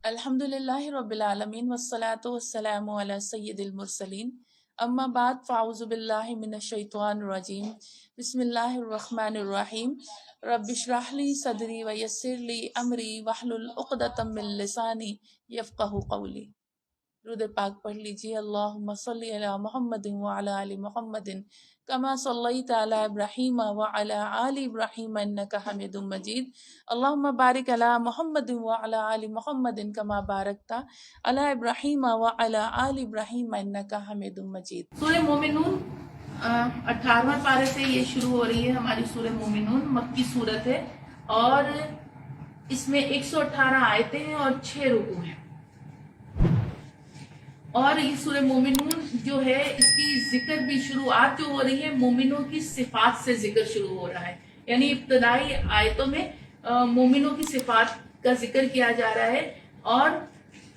الحمدللہ رب العالمین والصلاة والسلام علی سید المرسلین اما بعد فاعوذ باللہ من الشیطان الرجیم بسم اللہ الرحمن الرحیم رب اشرح لی صدری ویسر لی امری واحلل عقدۃ من لسانی یفقہوا قولی۔ درود پاک پڑھ لیجیے۔ اللہم صلی علی محمد وعلی آل محمد کما صلیت علی ابراہیم وعلی آل ابراہیم انک حمید مجید۔ اللہم بارک علی محمد وعلی آل محمد کما بارکت علی ابراہیم وعلی آل ابراہیم انک حمید مجید۔ سورہ مومنون 18واں پارے سے یہ شروع ہو رہی ہے ہماری سورہ مومنون، مکی سورت ہے اور اس میں 118 آیتیں ہیں اور 6 رکوع ہیں۔ اور یہ سورہ مومنون جو ہے اس کی ذکر بھی شروعات جو ہو رہی ہے مومنوں کی صفات سے ذکر شروع ہو رہا ہے، یعنی ابتدائی آیتوں میں مومنوں کی صفات کا ذکر کیا جا رہا ہے، اور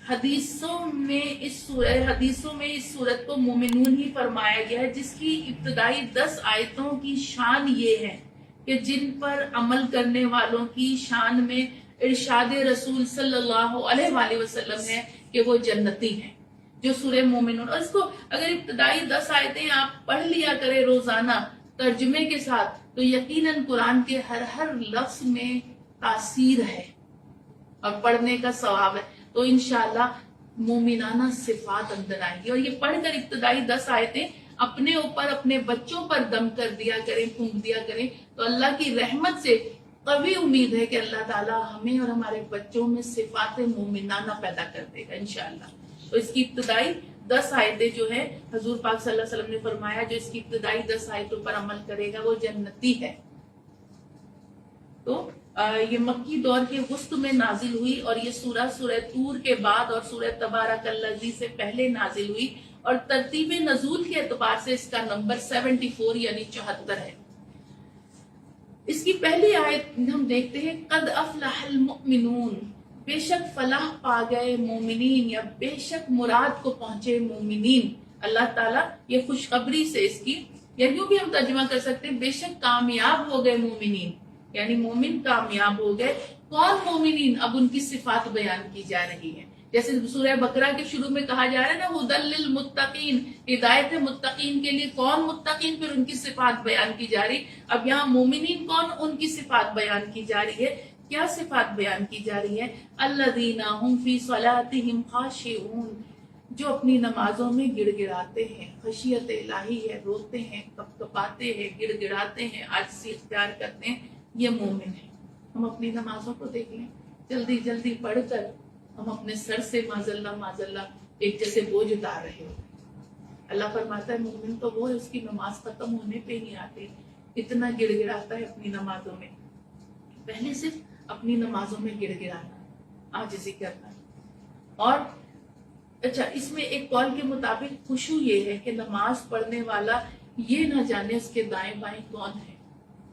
حدیثوں میں اس صورت کو مومنون ہی فرمایا گیا ہے، جس کی ابتدائی 10 آیتوں کی شان یہ ہے کہ جن پر عمل کرنے والوں کی شان میں ارشاد رسول صلی اللہ علیہ وآلہ وسلم ہے کہ وہ جنتی ہیں، جو سورہ مومنون۔ اور اس کو اگر ابتدائی 10 آیتیں آپ پڑھ لیا کریں روزانہ ترجمے کے ساتھ تو یقیناً قرآن کے ہر لفظ میں تاثیر ہے اور پڑھنے کا ثواب ہے، تو انشاءاللہ مومنانہ صفات اندر آئیں گی۔ اور یہ پڑھ کر ابتدائی 10 آیتیں اپنے اوپر اپنے بچوں پر دم کر دیا کریں، پھونک دیا کریں، تو اللہ کی رحمت سے قوی امید ہے کہ اللہ تعالی ہمیں اور ہمارے بچوں میں صفات مومنانہ پیدا کر دے گا انشاءاللہ۔ تو اس کی ابتدائی 10 آیتیں جو ہے حضور پاک صلی اللہ علیہ وسلم نے فرمایا جو اس کی ابتدائی 10 آیتوں پر عمل کرے گا وہ جنتی ہے۔ تو یہ مکی دور کے وسط میں نازل ہوئی، اور یہ سورہ طور کے بعد اور سورہ تبارک الذی سے پہلے نازل ہوئی، اور ترتیب نزول کے اعتبار سے اس کا نمبر 74 یعنی 74 ہے۔ اس کی پہلی آیت ہم دیکھتے ہیں، قد افلح المؤمنون، بے شک فلاح پا گئے مومنین، یا بے شک مراد کو پہنچے مومنین۔ اللہ تعالیٰ یہ خوشخبری سے اس کی، یا یوں بھی ہم ترجمہ کر سکتے ہیں بے شک کامیاب ہو گئے مومنین، یعنی مومن کامیاب ہو گئے۔ کون مومنین؟ اب ان کی صفات بیان کی جا رہی ہے، جیسے سورہ بقرہ کے شروع میں کہا جا رہا ہے نا ھدی للمتقین، ہدایت ہے متقین کے لیے۔ کون متقین؟ پھر ان کی صفات بیان کی جا رہی۔ اب یہاں مومنین کون؟ ان کی صفات بیان کی جا رہی ہے۔ کیا صفات بیان کی جا رہی ہے؟ الذین ھم فی صلاتہم خاشعون، جو اپنی نمازوں میں گڑ گڑاتے ہیں، خشیت الہی ہے، روتے ہیں، کپ کپاتے ہیں، گڑ گڑاتے ہیں، عاجزی اختیار کرتے ہیں، یہ مومن ہے۔ ہم اپنی نمازوں کو دیکھ لیں، جلدی جلدی پڑھ کر ہم اپنے سر سے معذاللہ ایک جیسے بوجھ اتار رہے ہو۔ اللہ فرماتا ہے مومن تو وہ ہے اس کی نماز ختم ہونے پہ نہیں آتی، اتنا گڑ گڑاتا ہے اپنی نمازوں میں۔ پہلے صرف اپنی نمازوں میں گڑ گڑانا، عاجزی کرنا۔ اور اچھا، اس میں ایک قول کے مطابق خشوع یہ ہے کہ نماز پڑھنے والا یہ نہ جانے اس کے دائیں بائیں کون ہے۔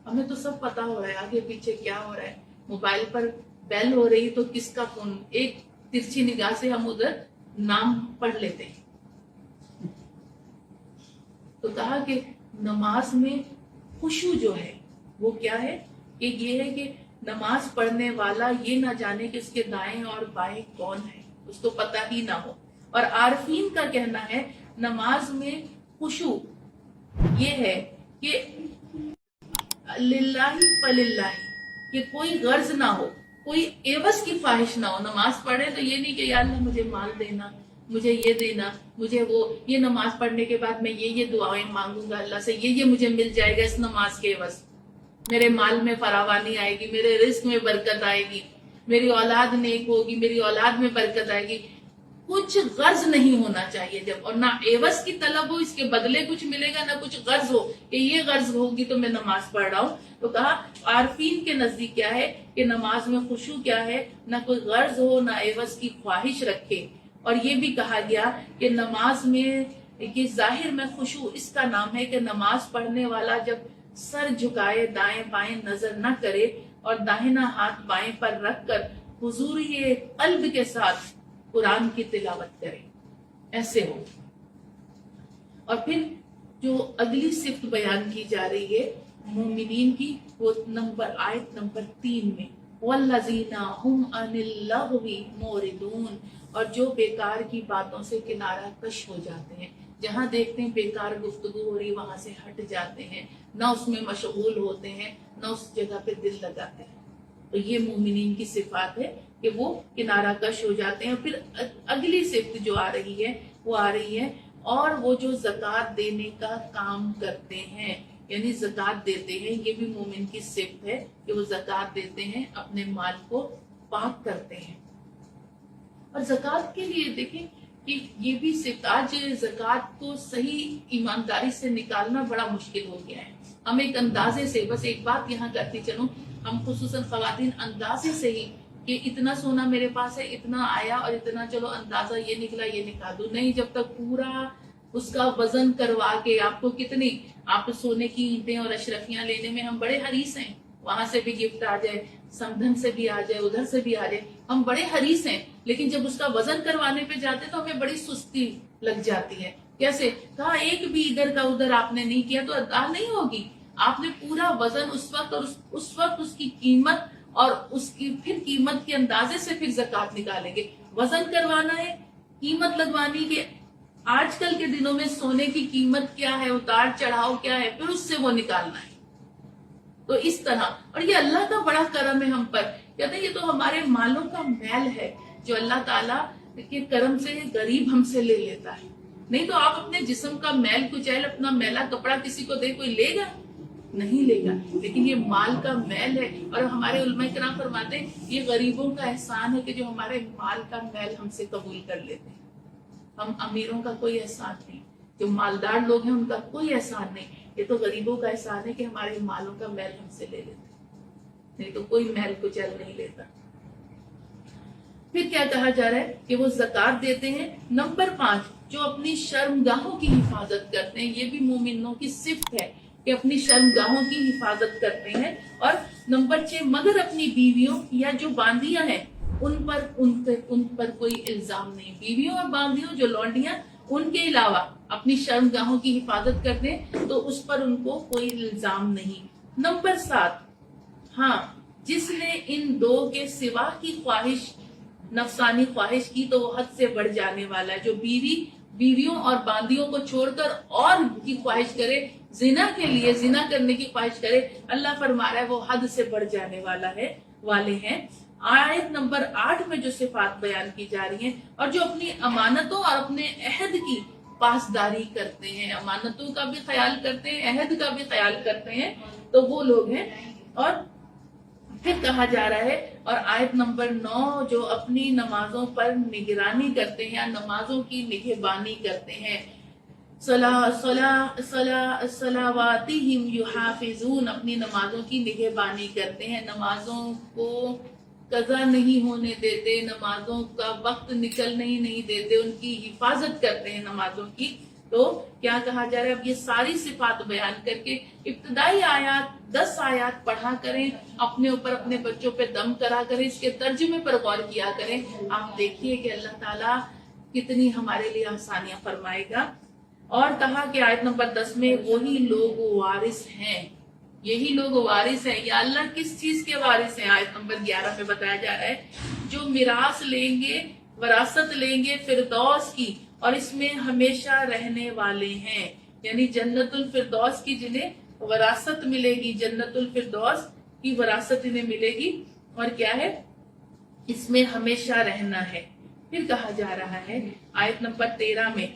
ہمیں تو سب پتا ہو رہا ہے آگے پیچھے کیا ہو رہا ہے، موبائل پر بیل ہو رہی تو کس کا فون، ایک ترچھی نگاہ سے ہم ادھر نام پڑھ لیتے ہیں۔ تو کہا کہ نماز میں خشوع جو ہے وہ کیا ہے، کہ یہ ہے کہ نماز پڑھنے والا یہ نہ جانے کہ اس کے دائیں اور بائیں کون ہے، اس کو پتہ ہی نہ ہو۔ اور عارفین کا کہنا ہے نماز میں خشوع یہ ہے کہ للہ فللہ، کہ کوئی غرض نہ ہو، کوئی عوض کی خواہش نہ ہو۔ نماز پڑھے تو یہ نہیں کہ یا اللہ مجھے مال دینا، مجھے یہ دینا، مجھے وہ، یہ نماز پڑھنے کے بعد میں یہ دعائیں مانگوں گا اللہ سے، یہ مجھے مل جائے گا اس نماز کے عوض، میرے مال میں فراوانی آئے گی، میرے رزق میں برکت آئے گی، میری اولاد نیک ہوگی، میری اولاد میں برکت آئے گی۔ کچھ غرض نہیں ہونا چاہیے جب، اور نہ عوض کی طلب ہو، اس کے بدلے کچھ ملے گا، نہ کچھ غرض ہو کہ یہ غرض ہوگی تو میں نماز پڑھ رہا ہوں۔ تو کہا عارفین کے نزدیک کیا ہے کہ نماز میں خشوع کیا ہے، نہ کوئی غرض ہو، نہ عوض کی خواہش رکھے۔ اور یہ بھی کہا گیا کہ نماز میں یہ ظاہر میں خشوع اس کا نام ہے کہ نماز پڑھنے والا جب سر جھکائے دائیں بائیں نظر نہ کرے اور داہنا ہاتھ بائیں پر رکھ کر حضور قلب کے ساتھ قرآن کی تلاوت کرے، ایسے ہو۔ اور پھر جو اگلی صفت بیان کی جا رہی ہے मोमिनीन की, वो आयत नंबर 3 में, वल्लज़ीना हुम अनिल लग़वी मोरिदून, और जो बेकार की बातों से किनारा कश हो जाते हैं, जहाँ देखते हैं बेकार गुफ्तगू हो रही वहां से हट जाते हैं, ना उसमें मशगूल होते हैं, ना उस जगह पे दिल लगाते हैं। तो ये मोमिनीन की सिफात है कि वो किनारा कश हो जाते हैं। फिर अगली सिफ्त जो आ रही है वो आ रही है, और वो जो ज़कात देने का काम करते हैं, यानी ज़कात देते हैं, ये भी मोमिन की सिफ्त है कि वो ज़कात देते हैं, अपने माल को पाक करते हैं। और ज़कात के लिए देखें कि ये भी सिफ्त, आज ज़कात को सही ईमानदारी से निकालना बड़ा मुश्किल हो गया है। हम एक अंदाजे से, बस एक बात यहाँ करती चलूं, हम खुसूसन ख़वातीन अंदाजे से ही कि इतना सोना मेरे पास है, इतना आया और इतना, चलो अंदाजा ये निकला ये निकाल दूं, नहीं, जब तक पूरा उसका वजन करवा के आपको कितनी, आप सोने की ईंटें और अशरफियां लेने में हम बड़े हरीस हैं, वहां से भी गिफ्ट आ जाए, समधन से भी आ जाए, उधर से भी आ जाए, हम बड़े हरीस हैं, लेकिन जब उसका वजन करवाने पे जाते तो हमें बड़ी सुस्ती लग जाती है। कैसे कहा, एक भी इधर का उधर आपने नहीं किया तो अदा नहीं होगी। आपने पूरा वजन उस वक्त, और उस वक्त उसकी कीमत और उसकी फिर कीमत के अंदाजे से फिर ज़कात निकालेंगे। वजन करवाना है, कीमत लगवानी के आजकल के दिनों में सोने की कीमत क्या है, उतार चढ़ाव क्या है, फिर उससे वो निकालना है। तो इस तरह, और ये अल्लाह का बड़ा करम है हम पर, कहते हैं ये तो हमारे मालों का मैल है जो अल्लाह ताला के करम से गरीब हमसे ले लेता है। नहीं तो आप अपने जिस्म का मैल कुचैल, अपना मैला कपड़ा किसी को दे, कोई लेगा? नहीं लेगा। लेकिन ये माल का मैल है, और हमारे उलमा किराम फरमाते हैं ये गरीबों का एहसान है कि जो हमारे माल का मैल हमसे कबूल कर लेते हैं। हम अमीरों का कोई एहसान नहीं, जो मालदार लोग हैं उनका कोई एहसान नहीं, ये तो गरीबों का एहसान है कि हमारे मालों का मैल हमसे ले लेते, नहीं तो कोई मैल कुचल नहीं लेता। फिर क्या कहा जा रहा है कि वो ज़कात देते हैं। नंबर 5, जो अपनी शर्मगाहों की हिफाजत करते हैं, ये भी मोमिनों की सिफ्त है कि अपनी शर्मगाहों की हिफाजत करते हैं। और नंबर 6, मगर अपनी बीवियों या जो बांदियां हैं उन पर कोई इल्जाम नहीं। बीवियों और बांदियों जो लौंडियां, उनके अलावा अपनी शर्मगाहों की हिफाजत करते हैं तो उस पर उनको कोई इल्जाम नहीं। नंबर 7, हाँ, जिसने इन दो के सिवा की ख्वाहिश, नफसानी ख्वाहिश की तो वो हद से बढ़ जाने वाला है। जो बीवियों और बांदियों को छोड़कर और की ख्वाहिश करे, जिना के लिए जिना करने की ख्वाहिश करे, अल्लाह फरमा रहा है वो हद से बढ़ जाने वाले हैं। आयत नंबर 8 में जो सिफात बयान की जा रही है, और जो अपनी अमानतों और अपने अहद की पासदारी करते हैं, अमानतों का भी ख्याल करते हैं, अहद का भी ख्याल करते हैं, तो वो लोग हैं। और फिर कहा जा रहा है, और आयत नंबर 9, जो अपनी नमाजों पर निगरानी करते हैं या नमाजों की निगहबानी करते हैं, सलावातिहिम युहाफिजून, अपनी नमाजों की निगहबानी करते हैं, नमाजों को कज़ा नहीं होने देते, नमाजों का वक्त निकलने ही नहीं देते, उनकी हिफाजत करते हैं नमाजों की। तो क्या कहा जा रहा है, अब ये सारी सिफात बयान करके इब्तदाई आयात 10 आयात पढ़ा करें, अपने ऊपर अपने बच्चों पे दम करा करें, इसके तर्जुमे पर गौर किया करें। आप देखिए कि अल्लाह ताला कितनी हमारे लिए आसानियां फरमाएगा। और कहा कि आयत नंबर 10 में वही लोग वारिस हैं, यही लोग वारिस हैं। या अल्लाह किस चीज के वारिस हैं? आयत नंबर 11 में बताया जा रहा है, जो मिरास लेंगे, वरासत लेंगे फिरदौस की, और इसमें हमेशा रहने वाले हैं, यानी जन्नतुल फिरदौस की जिन्हें वरासत मिलेगी, जन्नतुल फिरदौस की वरासत इन्हें मिलेगी, और क्या है, इसमें हमेशा रहना है। फिर कहा जा रहा है आयत नंबर 13 में,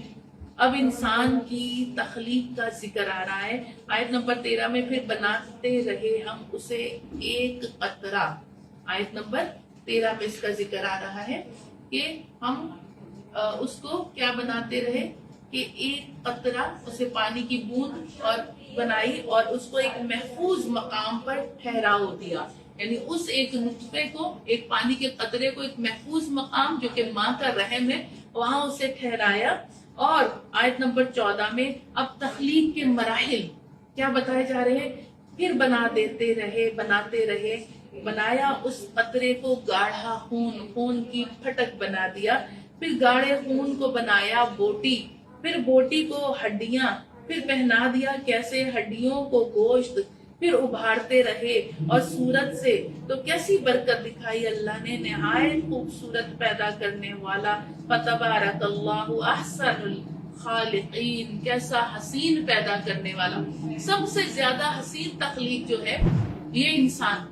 अब इंसान की तख्लीक का जिक्र आ रहा है। आयत नंबर 13 में, फिर बनाते रहे हम उसे एक कतरा। आयत नंबर 13 में इसका जिक्र आ रहा है कि हम उसको क्या बनाते रहे कि एक कतरा, उसे पानी की बूंद और बनाई, और उसको एक महफूज मकाम पर ठहराव दिया, यानी उस एक नुतफे को, एक पानी के कतरे को एक महफूज मकाम जो कि माँ का रहम है, वहां उसे ठहराया। और आयत नंबर 14 में अब तख्लीक के मराहिल क्या बताए जा रहे हैं, फिर बनाते रहे, बनाया उस कतरे को गाढ़ा खून की फटक बना दिया, फिर गाढ़े खून को बनाया बोटी, फिर बोटी को हड्डियां, फिर पहना दिया कैसे, हड्डियों को गोश्त, फिर उभारते रहे और सूरत से तो कैसी बरकत दिखाई अल्लाह ने, निहायत खूबसूरत पैदा करने वाला, फतबारकल्लाहु अहसनुल खालिकीन, कैसा हसीन पैदा करने वाला। सबसे ज्यादा हसीन तख्लीक जो है ये इंसान।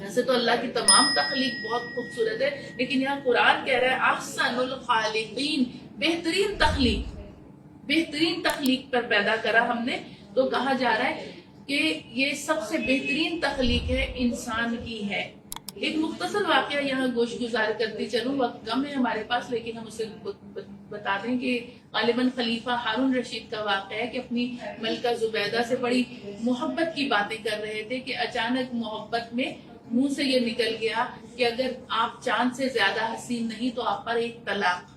वैसे तो अल्लाह की तमाम तख्लीक बहुत खूबसूरत है, लेकिन यहाँ कुरान कह रहा है अहसनुल खालिकीन, बेहतरीन तख्लीक, बेहतरीन तख्लीक पर पैदा करा हमने। तो कहा जा रहा है कि ये सबसे बेहतरीन तख्लीक है इंसान की है। एक मुख्तसर वाकया यहाँ गोश गुजार करती चलूं, वक्त कम है हमारे पास, लेकिन हम उसे बता दें कि गालिबन खलीफा हारून रशीद का वाकया है कि अपनी मलका जुबैदा से बड़ी मोहब्बत की बातें कर रहे थे कि अचानक मोहब्बत में मुंह से ये निकल गया कि अगर आप चांद से ज्यादा हसीन नहीं तो आप पर एक तलाक।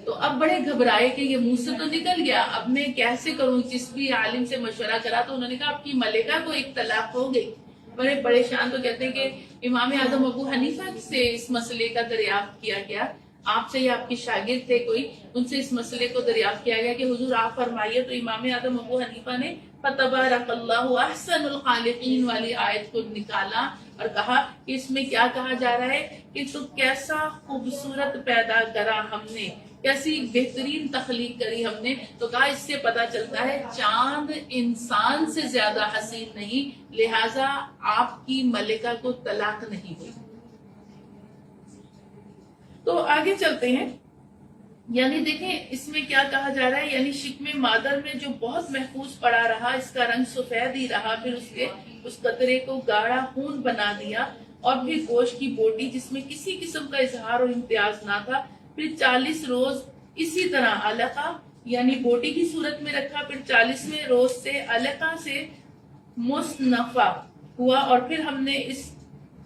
तो अब बड़े घबराए कि ये मुंह से तो निकल गया, अब मैं कैसे करूं। जिस भी आलिम से मशवरा करा तो उन्होंने कहा आपकी मलिका को एक तलाक हो गई। बड़े परेशान। तो कहते हैं कि इमाम आजम अबू हनीफा से इस मसले का दरियाफ्त किया गया, आपसे या आपके शागिर्द थे कोई, उनसे इस मसले को दरियाफ्त किया गया कि हुजूर आप फरमाइए। तो इमाम आजम अबू हनीफा ने फतबारकल्लाहु अहसनुल खालिकीन वाली आयत को निकाला और कहा कि इसमें क्या कहा जा रहा है कि तो कैसा खूबसूरत पैदा करा हमने, कैसी बेहतरीन तख्लीक करी हमने। तो कहा इससे पता चलता है चांद इंसान से ज्यादा हसीन नहीं, लिहाजा आपकी मलिका को तलाक नहीं हुई। तो आगे चलते हैं। यानी देखें इसमें क्या कहा जा रहा है, यानी शिकमे मादर में जो बहुत महफूज पड़ा रहा, इसका रंग सफेद ही रहा, फिर उस कतरे को गाढ़ा खून बना दिया, और फिर गोश्त की बोटी जिसमें किसी किस्म का इजहार और इम्तियाज ना था, फिर 40 रोज इसी तरह अलका यानी बोटी की सूरत में रखा, फिर 40वें रोज से अलका से मुसनफा हुआ, और फिर हमने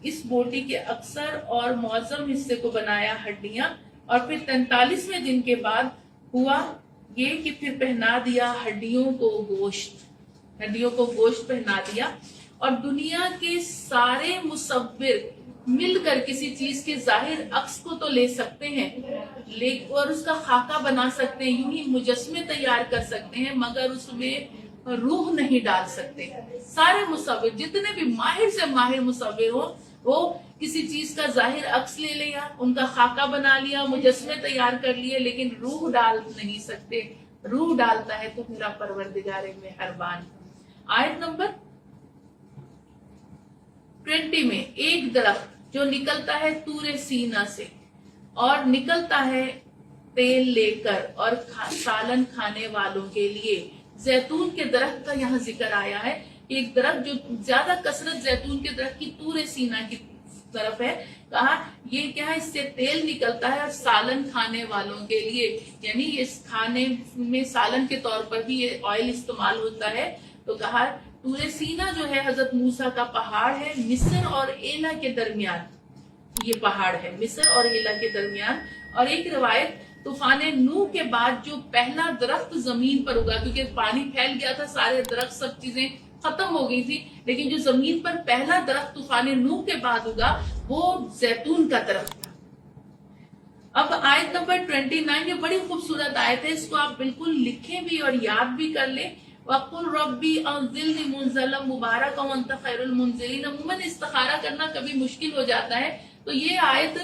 इस बोटी के अक्सर और मौजम हिस्से को बनाया हड्डियां, और फिर 43वें दिन के बाद हुआ ये कि फिर पहना दिया हड्डियों को गोश्त पहना दिया। और दुनिया के सारे मुसव्विर मिलकर किसी चीज के जाहिर अक्स को तो ले सकते हैं और उसका खाका बना सकते हैं, यूं ही मुजस्मे तैयार कर सकते हैं, मगर उसमें रूह नहीं डाल सकते। सारे मुसव्विर जितने भी माहिर से माहिर मुसव्विर हो, वो किसी चीज का जाहिर अक्स ले लिया, उनका खाका बना लिया, मुजस्मे तैयार कर लिए, लेकिन रूह डाल नहीं सकते। रूह डालता है तो मेरा परवरदिगार मेहरबान। आयत नंबर 20 में एक दरख्त जो निकलता है तूरे सीना से और निकलता है तेल लेकर और सालन खाने वालों के लिए, जैतून के दरख्त का यहाँ जिक्र आया है। एक दरख्त जो ज्यादा कसरत जैतून के दरख्त की तूरे सीना की तरफ है, कहा ये क्या है, इससे तेल निकलता है और सालन खाने वालों के लिए, यानी इस खाने में सालन के तौर पर भी ये ऑयल इस्तेमाल होता है। तो कहा तूरे सीना जो है हजरत मूसा का पहाड़ है, मिस्र और एला के दरमियान ये पहाड़ है, मिस्र और एला के दरमियान। और एक रिवायत तूफान नूह के बाद जो पहला दरख्त जमीन पर उगा, क्योंकि पानी फैल गया था, सारे दरख्त सब चीजें खत्म हो गई थी, लेकिन जो जमीन पर पहला दरख्त तूफान नूह के बाद उगा वो जैतून का दरख्त था। अब आयत नंबर 29, ये बड़ी खूबसूरत आयत है, इसको आप बिल्कुल लिखें भी और याद भी कर लें। वक़ुल रब्बी अंज़िलनी मुनज़लन मुबारकन व अंत खैरुल मुनज़िलीन। अमूमन इस्तिखारा करना कभी मुश्किल हो जाता है, तो ये आयत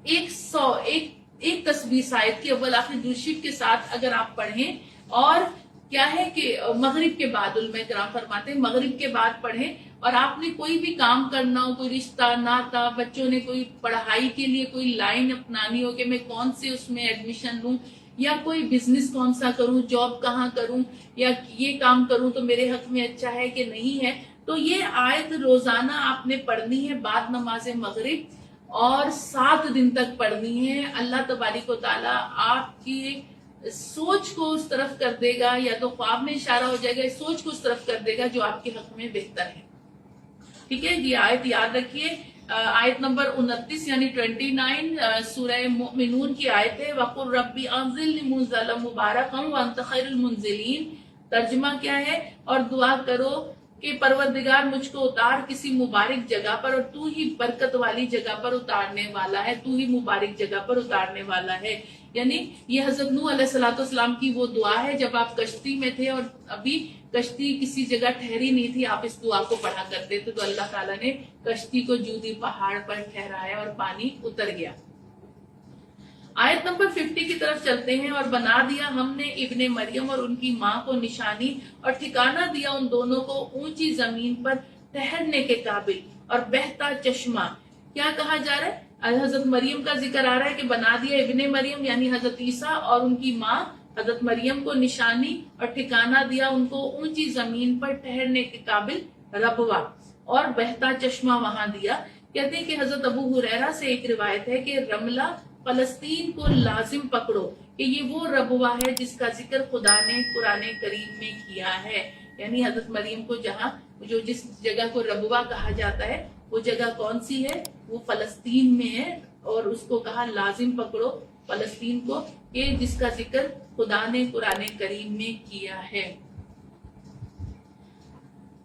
101 तस्बीह आयत की अव्वल आखिर दुरूद के साथ अगर आप पढ़ें, और क्या है कि मगरिब के बाद उलमा किराम फरमाते हैं मगरिब के बाद पढ़ें, और आपने कोई भी काम करना हो, कोई रिश्ता नाता, बच्चों ने कोई पढ़ाई के लिए कोई लाइन अपनानी हो कि मैं कौन से उसमें एडमिशन लूं, या कोई बिजनेस कौन सा करूं, जॉब कहाँ करूं, या ये काम करूं तो मेरे हक में अच्छा है कि नहीं है, तो ये आयत रोजाना आपने पढ़नी है बाद नमाज मगरिब, और 7 दिन तक पढ़नी है। अल्लाह तबारिक व तआला आपकी सोच को उस तरफ कर देगा, या तो ख्वाब में इशारा हो जाएगा, सोच को उस तरफ कर देगा जो आपके हक में बेहतर है। ठीक है, ये आयत याद रखिए। आयत नंबर 29 यानी 29 सूरह मुमिनून की आयत है। वक़ुल रब्बी अंज़िलनी मुनज़लन मुबारकन व अंत खैरुल मुनज़िलीन। तर्जुमा क्या है, और दुआ करो कि परवरदिगार मुझको उतार किसी मुबारक जगह पर, और तू ही बरकत वाली जगह पर उतारने वाला है, तू ही मुबारक जगह पर उतारने वाला है। यानी ये हजरत नूह अलैहिस्सलाम की वो दुआ है जब आप कश्ती में थे और अभी कश्ती किसी जगह ठहरी नहीं थी, आप इस दुआ को पढ़ा करते थे, तो अल्लाह ताला ने कश्ती को जूदी पहाड़ पर ठहराया और पानी उतर गया। आयत नंबर 50 की तरफ चलते हैं। और बना दिया हमने इब्ने मरियम और उनकी माँ को निशानी और ठिकाना दिया उन दोनों को ऊंची जमीन पर ठहरने के काबिल और बहता चश्मा। क्या कहा जा रहा है? हजरत मरियम का जिक्र आ रहा है कि बना दिया इब्ने मरियम यानी हजरत ईसा और उनकी माँ हजरत मरियम को निशानी और ठिकाना दिया उनको ऊंची जमीन पर ठहरने के काबिल रबवा और बहता चश्मा वहां दिया। कहते हैं कि हजरत अबू हुरैरा से एक रिवायत है कि रमला फलस्तीन को लाजिम पकड़ो कि ये वो रबवा है जिसका जिक्र खुदा ने कुरान करीम में किया है। यानी हजरत मरियम को जिस जगह को रबवा कहा जाता है वो जगह कौन सी है? वो फलस्तीन में है और उसको कहा लाजिम पकड़ो फलस्तीन को, कि जिसका जिक्र खुदा ने कुरान करीम में किया है।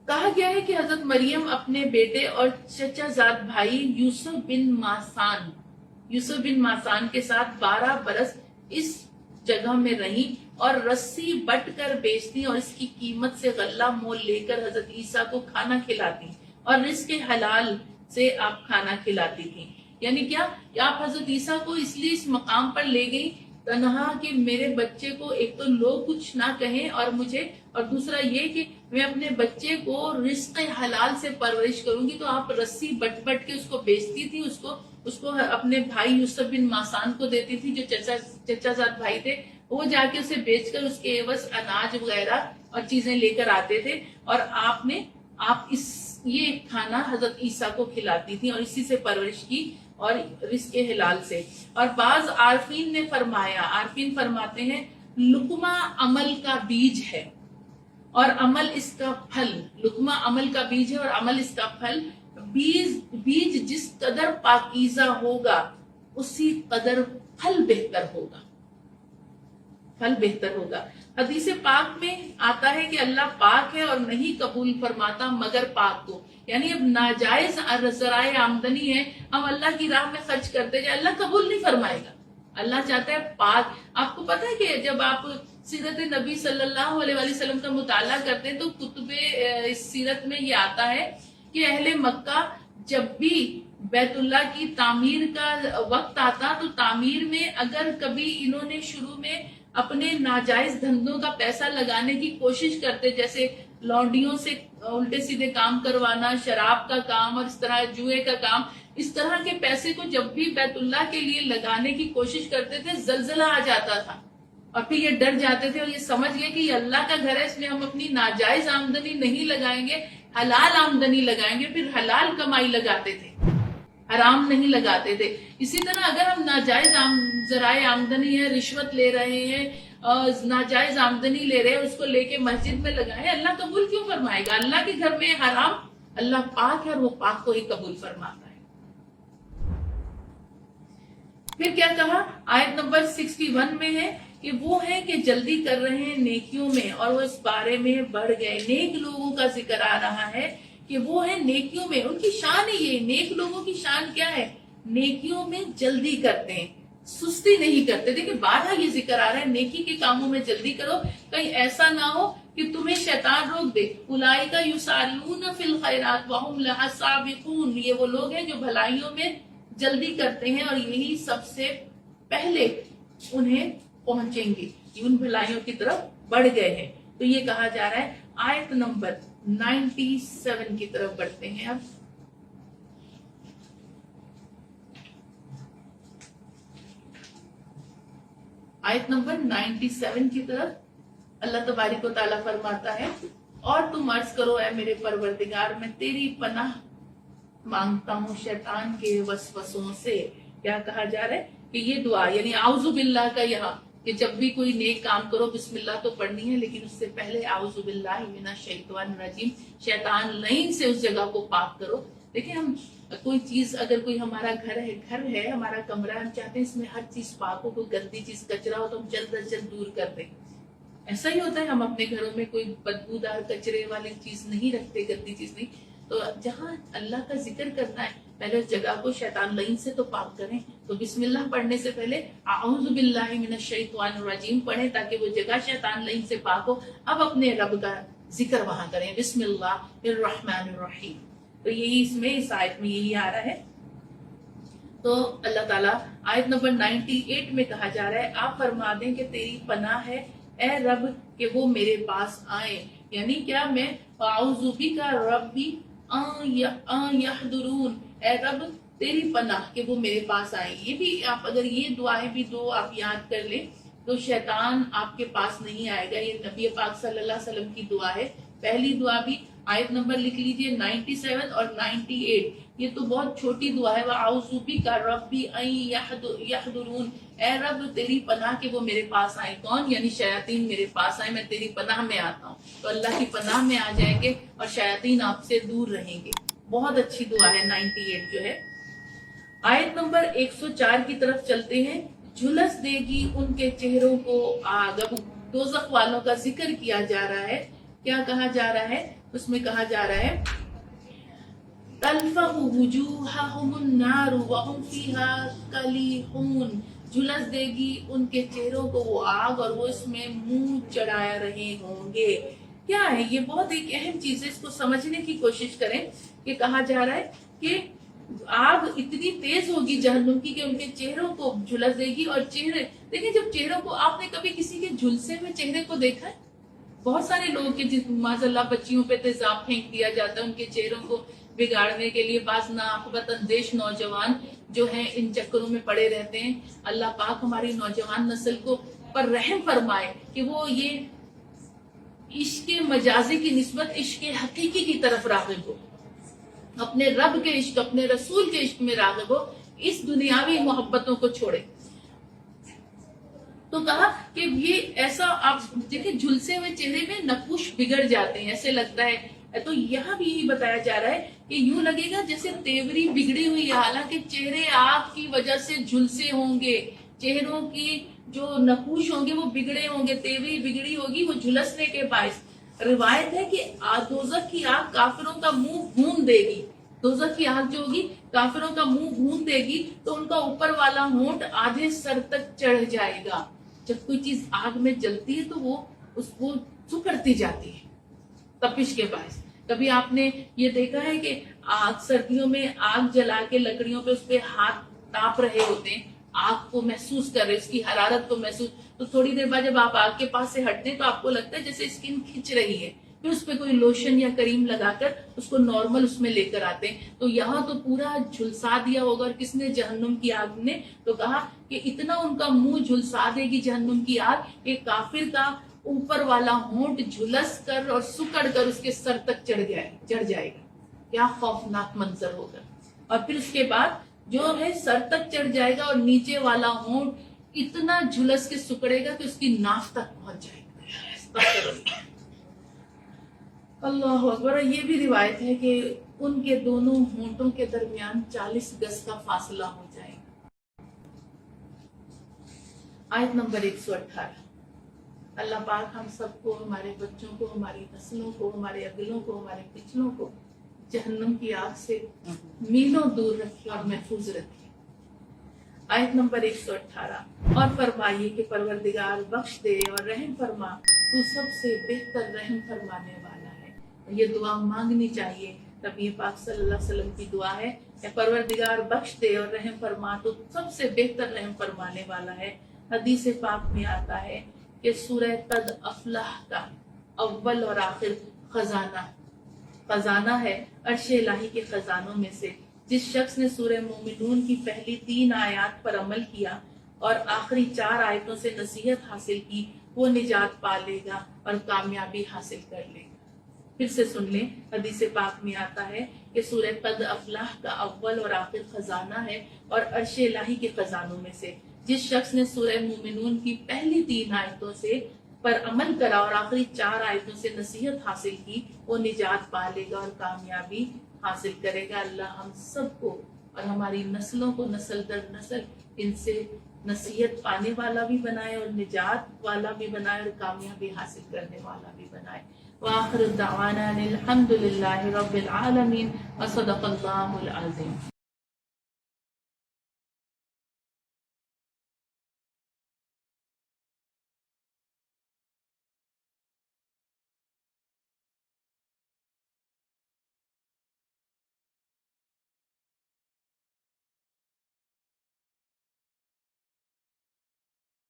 कहा गया है कि हजरत मरियम अपने बेटे और चचाजाद भाई यूसुफ बिन मासान के साथ 12 बरस इस जगह में रही और रस्सी बट कर बेचती और इसकी कीमत से गल्ला मोल लेकर हजरत ईसा को खाना खिलाती और रिस्क हलाल से आप खाना खिलाती थी। यानी क्या आप हजरत ईसा को इसलिए इस मकाम पर ले गई तनहा कि मेरे बच्चे को एक तो लोग कुछ ना कहें और मुझे, और दूसरा ये कि मैं अपने बच्चे को रिस्क हलाल से परवरिश करूंगी। तो आप रस्सी बट बट के उसको बेचती थी, उसको अपने भाई यूसुफ बिन मासान को देती थी जो चचाजाद भाई थे, वो जाके उसे बेचकर उसके एवज अनाज वगैरह और चीजें लेकर आते थे और आप ये खाना हजरत ईसा को खिलाती थी और इसी से परवरिश की और रिस्क हिलाल से। और बाज आरफीन फरमाते हैं लुकमा अमल का बीज है और अमल इसका फल। लुकमा अमल का बीज है और अमल इसका फल। बीज जिस कदर पाकीज़ा होगा उसी कदर फल बेहतर होगा। हदीस पाक में आता है कि अल्लाह पाक है और नहीं कबूल फरमाता मगर पाक को। यानी अब नाजायज ज़राए आमदनी है, हम अल्लाह की राह में खर्च करते जाए, अल्लाह कबूल नहीं फरमाएगा। अल्लाह चाहता है पाक। आपको पता है कि जब आप सीरत नबी सल्लल्लाहु अलैहि वसल्लम का मुताला करते हैं तो कुतुबे इस सीरत में ये आता है कि अहले मक्का जब भी बैतुल्लाह की तामीर का वक्त आता तो तामीर में अगर कभी इन्होंने शुरू में अपने नाजायज धंधों का पैसा लगाने की कोशिश करते, जैसे लौंडियों से उल्टे सीधे काम करवाना, शराब का काम और इस तरह जुए का काम, इस तरह के पैसे को जब भी बैतुल्लाह के लिए लगाने की कोशिश करते थे जलजला आ जाता था और फिर ये डर जाते थे और ये समझ गए कि ये अल्लाह का घर है, इसमें हम अपनी नाजायज आमदनी नहीं लगाएंगे, हलाल आमदनी लगाएंगे। फिर हलाल कमाई लगाते थे, हराम नहीं लगाते थे। इसी तरह अगर हम नाजायज ज़राए आमदनी है, रिश्वत ले रहे हैं, नाजायज आमदनी ले रहे हैं, उसको लेके मस्जिद में लगाए, अल्लाह कबूल क्यों फरमाएगा? अल्लाह के घर में हराम, अल्लाह पाक है और वो पाक को ही कबूल फरमाता है। फिर क्या कहा आयत नंबर 61 में है कि वो है कि जल्दी कर रहे हैं नेकियों में और वो इस बारे में बढ़ गए। नेक लोगों का जिक्र आ रहा है कि वो है नेकियों में, उनकी शान है ये। नेक लोगों की शान क्या है? नेकियों में जल्दी करते हैं, सुस्ती नहीं करते। देखिए बारह ये जिक्र आ रहा है नेकी के कामों में जल्दी करो, कहीं ऐसा ना हो कि तुम्हें शैतान रोक दे। उलाइका युसारिऊन फिल खैरात वहुम लहा साबिकून, ये वो लोग हैं जो भलाइयों में जल्दी करते हैं और यही सबसे पहले उन्हें पहुंचेंगे, उन भलाइयों की तरफ बढ़ गए हैं। तो ये कहा जा रहा है। आयत नंबर 97 की तरफ बढ़ते हैं अब। आयत नंबर 97 की तरफ अल्लाह तबारिक व तआला फरमाता है, और तुम अर्ज करो ऐ मेरे परवरदिगार मैं तेरी पनाह मांगता हूँ शैतान के वसवसों से। क्या कहा जा रहा है कि ये दुआ यानी आउज़ु बिल्लाह का यहाँ कि जब भी कोई नेक काम करो बिस्मिल्लाह तो पढ़नी है, लेकिन उससे पहले आउज़ु बिल्लाहि मिनश शैतानिर रजीम, शैतान लईन से उस जगह को पाक करो। देखिए हम कोई चीज, अगर कोई हमारा घर है हमारा कमरा है, हम चाहते हैं इसमें हर चीज पाक हो, कोई गंदी चीज कचरा हो तो हम जल्द अज जल्द दूर कर दें। ऐसा ही होता है, हम अपने घरों में कोई बदबूदार कचरे वाली चीज नहीं रखते, गंदी चीज नहीं। तो जहाँ अल्लाह का जिक्र करना है پہلے اس جگہ کو شیطان لعین سے تو پاک کریں. تو بسم اللہ پڑھنے سے پہلے اعوذ باللہ من الشیطان الرجیم پڑھیں تاکہ وہ جگہ شیطان لعین سے پاک ہو. اب اپنے رب کا ذکر وہاں کریں, بسم اللہ الرحمن الرحیم. تو یہی اس میں اس آیت میں یہی آ رہا ہے. تو اللہ تعالیٰ آیت نمبر 98 میں کہا جا رہا ہے آپ فرما دیں کہ تیری پناہ ہے اے رب کہ وہ میرے پاس آئیں. یعنی کیا, میں اعوذ بک ربی ان یحضرون, اے رب تیری پناہ کہ وہ میرے پاس آئیں. یہ بھی آپ اگر یہ دعائیں بھی دو آپ یاد کر لیں تو شیطان آپ کے پاس نہیں آئے گا. یہ نبی پاک صلی اللہ علیہ وسلم کی دعا ہے. پہلی دعا بھی آیت نمبر لکھ لیجئے 97 اور 98. یہ تو بہت چھوٹی دعا ہے. وَأَعُوذُ بِكَ رَبِّ أَن يَحْضُرُونَ, اے رب تیری پناہ کہ وہ میرے پاس آئیں. کون؟ یعنی شیاطین میرے پاس آئیں, میں تیری پناہ میں آتا ہوں. تو اللہ کی پناہ میں آ جائیں گے اور شیاطین آپ سے دور رہیں گے. بہت اچھی دعا ہے 98 جو ہے. آیت نمبر 104 کی طرف چلتے ہیں. جھلس دے گی ان کے چہروں کو آگ. اب دوزخ والوں کا ذکر کیا جا رہا ہے. کیا کہا جا رہا ہے؟ اس میں کہا جا رہا ہے تلفح وجوہہم النار وہم فیہا کلیحون, جھلس دے گی ان کے چہروں کو وہ آگ اور وہ اس میں منہ چڑھائے رہے ہوں گے. کیا ہے یہ؟ بہت ایک اہم چیز ہے, اس کو سمجھنے کی کوشش کریں. کہ کہا جا رہا ہے کہ آگ اتنی تیز ہوگی جہنم کی کہ ان کے چہروں کو جھلس دے گی. اور چہرے دیکھیں, جب چہروں کو, آپ نے کبھی کسی کے جھلسے ہوئے چہرے کو دیکھا ہے؟ بہت سارے لوگ کے معاذ اللہ بچیوں پہ تیزاب پھینک دیا جاتا ہے ان کے چہروں کو بگاڑنے کے لیے. بعض ناقابت اندیش نوجوان جو ہیں ان چکروں میں پڑے رہتے ہیں. اللہ پاک ہماری نوجوان نسل کو پر رحم فرمائے کہ وہ یہ عشق مجازی کی نسبت عشق حقیقی کی طرف راغب ہو, اپنے رب کے عشق, اپنے رسول کے عشق میں راغب ہو, اس دنیاوی محبتوں کو چھوڑے. تو کہا کہ یہ ایسا, آپ دیکھیں جھلسے ہوئے چہرے میں نقوش بگڑ جاتے ہیں, ایسے لگتا ہے. تو یہاں بھی یہی بتایا جا رہا ہے کہ یوں لگے گا جیسے تیوری بگڑی ہوئی ہے, حالانکہ چہرے آگ کی وجہ سے جھلسے ہوں گے. چہروں کی جو نقوش ہوں گے وہ بگڑے ہوں گے, تیوری بگڑی ہوگی, وہ جھلسنے کے باعث. روایت ہے کہ دوزخ کی آگ کافروں کا منہ بھون دے گی. دوزخ کی آگ جو ہوگی کافروں کا منہ بھون دے گی تو ان کا اوپر والا ہونٹ آدھے سر تک چڑھ جائے گا. جب کوئی چیز آگ میں جلتی ہے تو وہ اس کو سکڑتی جاتی ہے تپش کے باعث. کبھی آپ نے یہ دیکھا ہے کہ سردیوں میں آگ جلا کے لکڑیوں پہ اس پہ ہاتھ تاپ رہے ہوتے ہیں, آگ کو محسوس کر رہے, اس کی حرارت کو محسوس, تو تھوڑی دیر بعد جب آپ آگ کے پاس سے ہٹتے ہیں تو آپ کو لگتا ہے جیسے اسکن کھنچ رہی ہے. پھر اس پہ کوئی لوشن یا کریم لگا کر اس کو نارمل اس میں لے کر آتے ہیں. تو یہاں تو پورا جھلسا دیا ہوگا. اور کس نے؟ جہنم کی آگ نے. تو کہا کہ اتنا ان کا منہ جھلسا دے گی جہنم کی آگ کہ کافر کا اوپر والا ہونٹ جھلس کر اور سکڑ کر اس کے سر تک چڑھ جائے گا. کیا خوفناک منظر ہوگا. اور پھر اس کے بعد جو ہے سر تک چڑھ جائے گا اور نیچے والا ہونٹ اتنا جھلس کے سکڑے گا کہ اس کی ناف تک پہنچ جائے گا. اللہ اکبر. یہ بھی روایت ہے کہ ان کے دونوں ہونٹوں کے درمیان 40 گز کا فاصلہ ہو جائے گا. آیت نمبر 118. اللہ پاک ہم سب کو, ہمارے بچوں کو, ہماری نسلوں کو, ہمارے اگلوں کو, ہمارے پچھلوں کو جہنم کی آگ سے میلوں دور رکھے اور محفوظ رکھے. آیت نمبر 118. اور فرمائیے کہ پروردگار بخش دے اور رحم فرما, تو سب سے بہتر رحم فرمانے والا ہے. یہ دعا مانگنی چاہیے. نبی پاک صلی اللہ علیہ وسلم کی دعا ہے کہ پروردگار بخش دے اور رحم فرما, تو سب سے بہتر رحم فرمانے والا ہے. حدیث پاک میں آتا ہے کہ سورہ قد افلح کا اول اور آخر خزانہ ہے عرش الہی کے خزانوں میں سے. جس شخص نے سورہ مومنون کی پہلی 3 آیات پر عمل کیا اور آخری 4 آیتوں سے نصیحت حاصل کی, وہ نجات پا لے گا اور کامیابی حاصل کر لے گا. پھر سے سن لیں, حدیث پاک میں آتا ہے کہ سورہ قد افلح کا اول اور آخر خزانہ ہے اور عرش الہی کے خزانوں میں سے. جس شخص نے سورہ مومنون کی پہلی 3 آیتوں سے پر عمل کرا اور آخری 4 آیتوں سے نصیحت حاصل کی, وہ نجات پا لے گا اور کامیابی حاصل کرے گا. اللہ ہم سب کو اور ہماری نسلوں کو نسل در نسل ان سے نصیحت پانے والا بھی بنائے اور نجات والا بھی بنائے اور کامیابی حاصل کرنے والا بھی بنائے. وآخر دعوانا الحمد للہ رب العالمین وصدق اللہ العظیم.